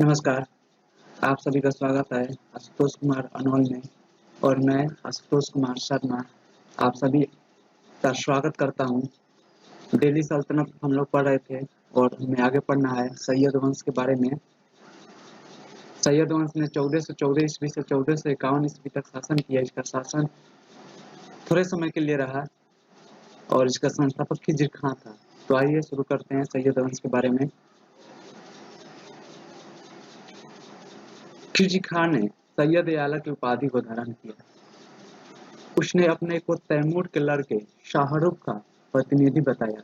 नमस्कार, आप सभी का स्वागत है आशुतोष कुमार अनमोल में और मैं आशुतोष कुमार शर्मा आप सभी का स्वागत करता हूं। दिल्ली सल्तनत हम लोग पढ़ रहे थे और हमें आगे पढ़ना है सैयद वंश के बारे में। सैयद वंश ने 1414 ईस्वी से 1451 ईस्वी तक शासन किया। इसका शासन थोड़े समय के लिए रहा और इसका संस्थापक खिज्र खां था। तो आइए शुरू करते हैं सैयद वंश के बारे में। खिज्र खां ने सैयद आला की उपाधि को धारण किया। उसने अपने को तैमूर के लड़के शाहरुख का प्रतिनिधि बताया।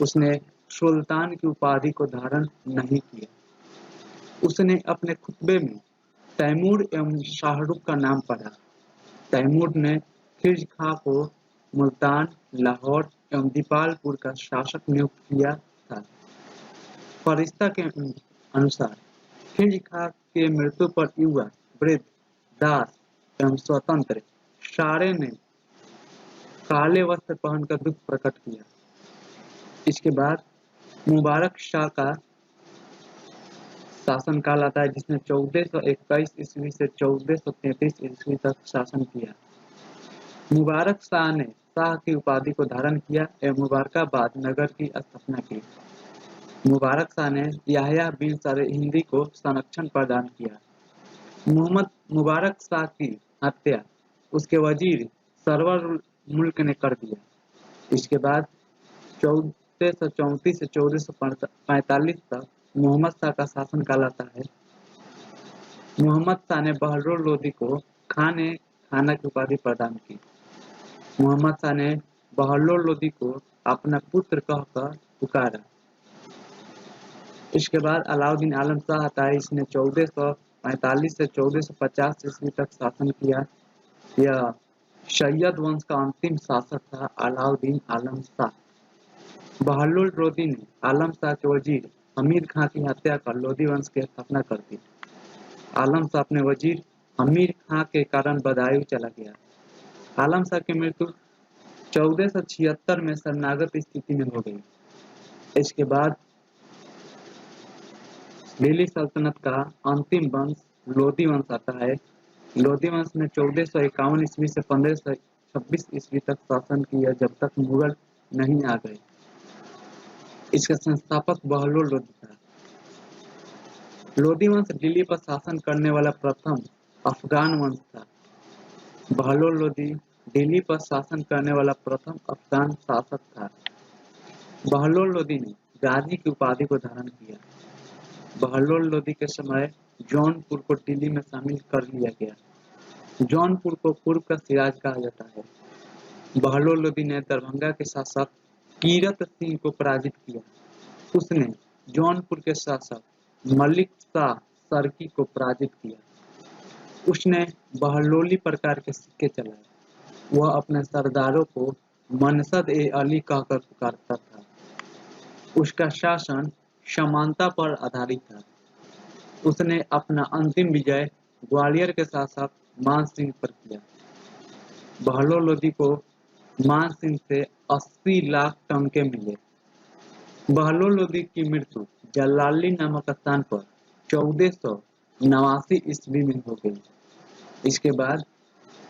उसने सुल्तान की उपाधि को धारण नहीं किया। उसने अपने खुतबे में तैमूर एवं शाहरुख का नाम पढ़ा। तैमूर ने खिज्र खां को मुल्तान, लाहौर एवं दीपालपुर का शासक नियुक्त किया था। फरिश्ता के अनुसार खिज्र खां के मृत्यु पर युवा, वृद्ध, दास एवं स्वतंत्र सारे ने काले वस्त्र पहनकर दुख प्रकट किया। इसके बाद मुबारक शाह का शासनकाल आता है, जिसने 1421 ईस्वी से 1433 ईस्वी तक शासन किया। मुबारक शाह ने शाह की उपाधि को धारण किया एवं मुबारकाबाद नगर की स्थापना की। मुबारक शाह ने याह्या बिन सरहिंदी को संरक्षण प्रदान किया। मोहम्मद मुबारक शाह की हत्या उसके वजीर सरवर मुल्क ने कर दिया। इसके बाद 1434 से 1445 तक मोहम्मद शाह का शासनकाल आता है। मोहम्मद शाह ने बहलोल लोदी को खाना की उपाधि प्रदान की। मोहम्मद शाह ने बहलोल लोदी को अपना पुत्र कहकर पुकारा। इसके बाद अलाउद्दीन आलम शाह आता है। इसने 1445 से 1450 ईस्वी तक शासन किया। यह सैयद वंश का अंतिम शासक था अलाउद्दीन आलम शाह। बहलोल लोदी ने आलम शाह के वजीर हमीद खां की हत्या कर लोदी वंश की स्थापना कर दी। आलम शाह अपने वजीर हमीद खां के कारण बदायूं चला गया। आलम शाह की मृत्यु 1476 में शरणागत स्थिति में हो गई। इसके बाद दिल्ली सल्तनत का अंतिम वंश लोदी वंश आता है। लोदी वंश ने 1451 ईस्वी से 1526 ईस्वी तक शासन किया, जब तक मुगल नहीं आ गए। इसका संस्थापक बहलोल लोदी था। लोदी वंश दिल्ली पर शासन करने वाला प्रथम अफगान वंश था। बहलोल लोदी दिल्ली पर शासन करने वाला प्रथम अफगान शासक था। बहलोल लोदी ने गाजी की उपाधि को धारण किया। बहलोल लोदी के समय जौनपुर को दिल्ली में शामिल कर लिया गया। जौनपुर को पूर्व का सिराज कहा जाता है। बहलोल लोदी ने दरभंगा के शासक कीरत सिंह को पराजित किया। उसने जौनपुर के शासक मलिक शाह सरकी को पराजित किया। उसने बहलोली प्रकार के सिक्के चलाए। वह अपने सरदारों को मनसद ए अली कहकर पुकारता था। उसका शासन समानता पर आधारित था। उसने अपना अंतिम विजय ग्वालियर के शासक मान सिंह पर किया। बहलोल लोदी को मान सिंह से 80 लाख टंके मिले। बहलोल लोदी की मृत्यु जलाली नामक स्थान पर 1489 ईस्वी में हो गई। इसके बाद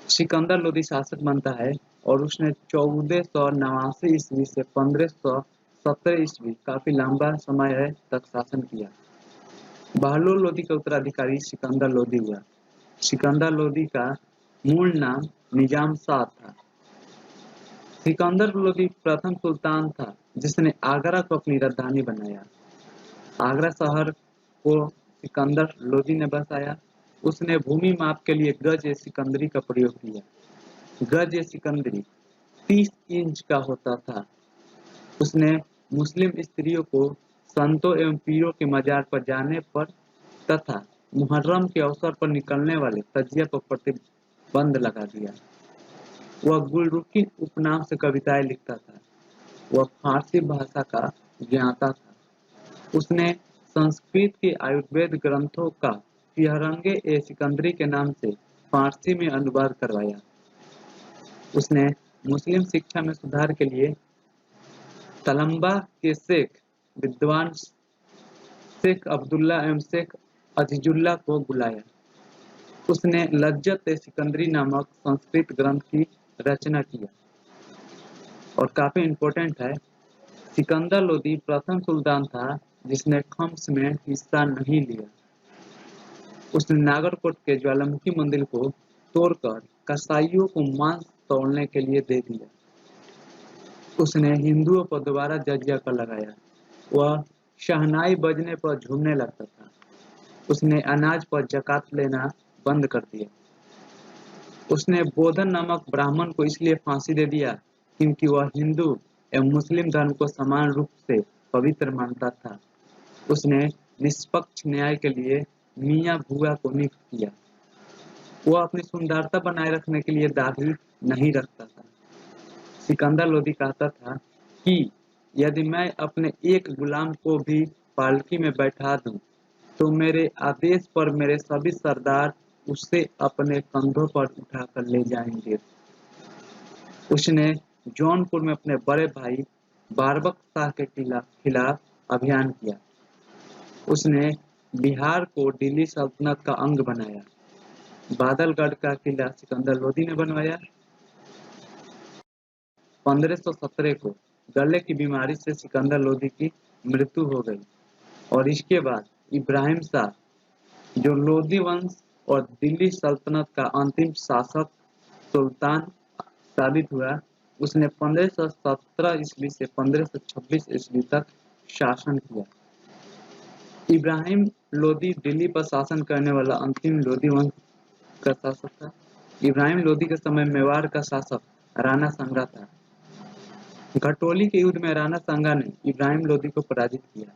सिकंदर लोदी शासक बनता है और उसने 1489 ईस्वी से 1517 ईस्वी काफी लंबा समय तक शासन किया। बहलोल लोदी का उत्तराधिकारी सिकंदर लोदी हुआ। सिकंदर लोदी का मूल नाम निजाम शाह था। सिकंदर लोदी प्रथम सुल्तान था जिसने आगरा को अपनी राजधानी बनाया। आगरा शहर को सिकंदर लोदी ने बसाया। उसने भूमि माप के लिए गज ए सिकंदरी का प्रयोग किया। गज ए सिकंदरी 30 इंच का होता था। उसने मुस्लिम स्त्रियों को संतों एवं पीरों के मजार पर जाने पर तथा मुहर्रम के अवसर पर निकलने वाले तजिया पर प्रतिबंध लगा दिया। वह गुलरुखी उपनाम से कविताएं लिखता था। वह फारसी भाषा का ज्ञाता था। उसने संस्कृत के आयुर्वेद ग्रंथों का फिहरंगे ए सिकंदरी के नाम से फारसी में अनुवाद करवाया। उसने मुस्लिम शिक्षा में सुधार के लिए तलम्बा के शेख विद्वान शेख अब्दुल्ला एवं शेख अजीजुल्लाह को बुलाया। उसने लज्जत-ए-सिकंदरी नामक संस्कृत ग्रंथ की रचना किया। और काफी इम्पोर्टेंट है, सिकंदर लोदी प्रथम सुल्तान था जिसने खम्स में हिस्सा नहीं लिया। उसने नागरकोट के ज्वालामुखी मंदिर को तोड़कर कसाईयों को मांस तोड़ने के लिए दे दिया। उसने हिंदुओं पर दोबारा जजिया कर लगाया। वह शहनाई बजने पर झूमने लगता था। उसने अनाज पर जकात लेना बंद कर दिया। उसने बोधन नामक ब्राह्मण को इसलिए फांसी दे दिया क्योंकि वह हिंदू एवं मुस्लिम धर्म को समान रूप से पवित्र मानता था। उसने निष्पक्ष न्याय के लिए मियाँ भूआ को नियुक्त किया। वह अपनी सुंदरता बनाए रखने के लिए दाढ़ी नहीं रखता था। सिकंदर लोदी कहता था कि यदि मैं अपने एक गुलाम को भी पालकी में बैठा दूं, तो मेरे आदेश पर मेरे सभी सरदार उसे अपने कंधों पर उठाकर ले जाएंगे। उसने जौनपुर में अपने बड़े भाई बारबक शाह के खिलाफ अभियान किया। उसने बिहार को दिल्ली सल्तनत का अंग बनाया। बादलगढ़ का किला सिकंदर लोदी ने बनवाया। 1517 को गले की बीमारी से सिकंदर लोदी की मृत्यु हो गई और इसके बाद इब्राहिम शाह, जो लोदी वंश और दिल्ली सल्तनत का अंतिम शासक सुल्तान साबित हुआ, उसने 1517 ईस्वी से 1526 ईस्वी तक शासन किया। इब्राहिम लोदी दिल्ली पर शासन करने वाला अंतिम लोदी वंश का शासक था। इब्राहिम लोदी के समय मेवाड़ का शासक राणा सांगा था। घटोली के युद्ध में राणा सांगा ने इब्राहिम लोदी को पराजित किया।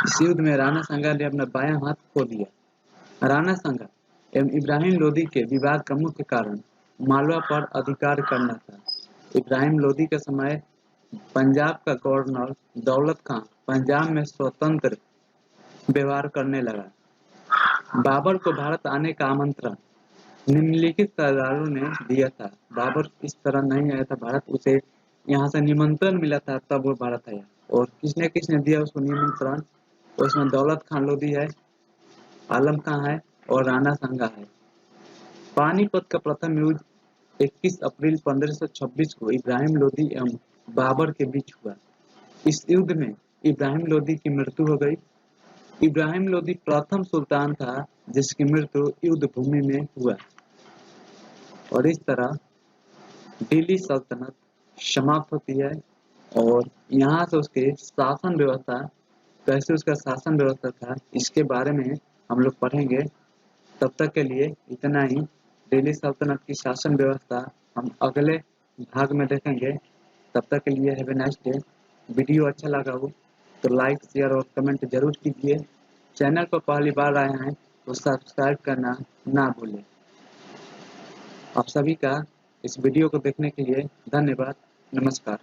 इस युद्ध में राणा सांगा ने अपना बायां हाथ खो दिया। राणा सांगा एवं इब्राहिम लोदी के विवाद का मुख्य कारण मालवा पर अधिकार करना था। इब्राहिम लोदी के समय पंजाब का गवर्नर दौलत खां पंजाब में स्वतंत्र व्यवहार करने लगा। बाबर को भारत आने का आमंत्रण निम्नलिखित सरदारों ने दिया था। बाबर इस तरह नहीं आया था भारत, उसे यहाँ से निमंत्रण मिला था तब वो भारत आया। और किसने किसने दिया उसको निमंत्रण? उसमें दौलत खान लोदी है, आलम खां है और राणा सांगा है। पानीपत का प्रथम युद्ध 21 अप्रैल 1526 को इब्राहिम लोदी एवं बाबर के बीच हुआ। इस युद्ध में इब्राहिम लोदी की मृत्यु हो गई। इब्राहिम लोदी प्रथम सुल्तान था जिसकी मृत्यु युद्ध भूमि में हुआ। और इस तरह दिल्ली सल्तनत समाप्त होती है और यहाँ से उसके शासन व्यवस्था, कैसे उसका शासन व्यवस्था था, इसके बारे में हम लोग पढ़ेंगे। तब तक के लिए इतना ही। दिल्ली सल्तनत की शासन व्यवस्था हम अगले भाग में देखेंगे। तब तक के लिए have a nice day. Video अच्छा लगा हो तो लाइक, शेयर और कमेंट जरूर कीजिए। चैनल पर पहली बार आए हैं तो सब्सक्राइब करना ना भूलें। आप सभी का इस वीडियो को देखने के लिए धन्यवाद। नमस्कार।